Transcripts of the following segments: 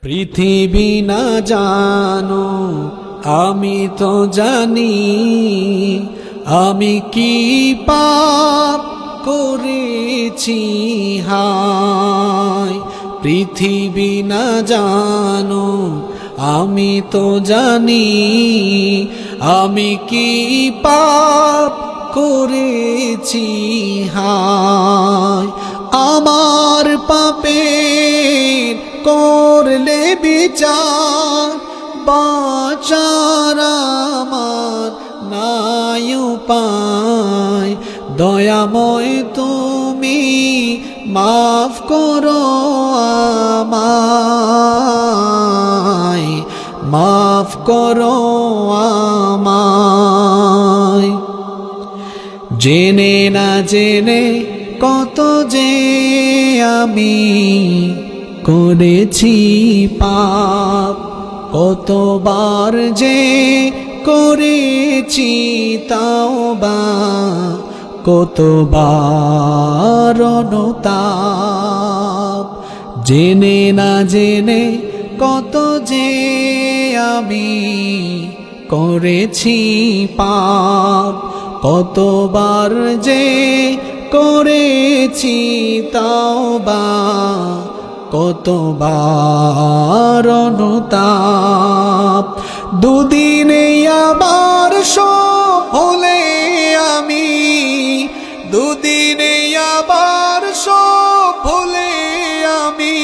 পৃথিবী না জানো আমি তো জানি, আমি কি পাপ করেছি হায়। পৃথিবী না জানো আমি তো জানি, আমি কি পাপ করেছি হায়। আমার পাপের করলে বিচার, বাঁচার আমার নাই উপায়। দয়াময় তুমি মাফ করো আমায়, মাফ করো আমায়। জেনে না জেনে কত যে আমি করেছি পাপ, কতবার যে করেছি তাওবা, কতবার অনুতাপ। জেনে না জেনে কত যে আমি করেছি পাপ, কতবার যে করেছি তাওবা, কতবার অনুতাপ। দুদিনে আবার সব ভুলে আমি, দুদিনে আবার সব ভুলে আমি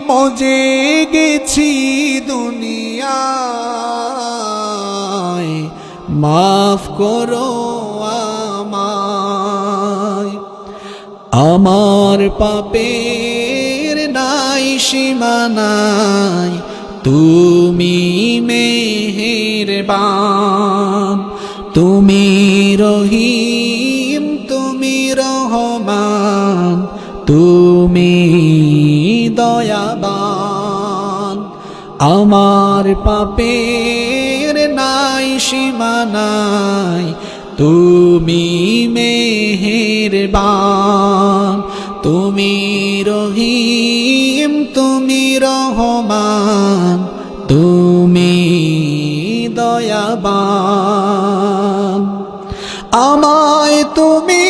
মজে গেছি দুনিয়ায়। মাফ করো আমায়, আমার পাপের নাই সীমানাই, তুমি মেহেরবান, তুমি রহিম, তুমি রহমান, তুমি দয়াবান। আমার পাপের নাই সীমানাই, তুমি মেহেরবান, তুমি রহিম, তুমি রহমান, তুমি দয়াবান। আমায় তুমি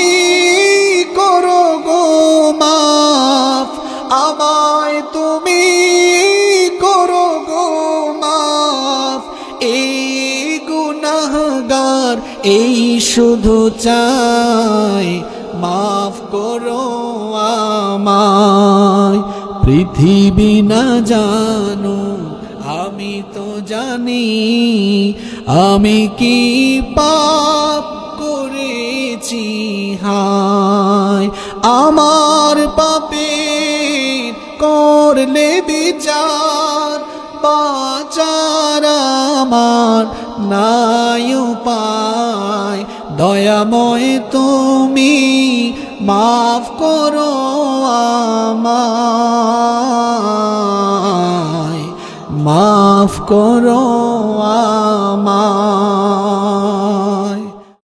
করো গো মাফ, আমায় তুমি করো গো মাফ। এই গুনাহগার এই শুধু চাই, মাফ করো আমায়। পৃথিবী না জানো আমি তো জানি, আমি কি পাপ করেছি হায়। আমার পাপের করলে বিচার, বাঁচার আমার নাই উপায়। দয়াময় তুমি মাফ করো আমায়, মাফ করো আমায়।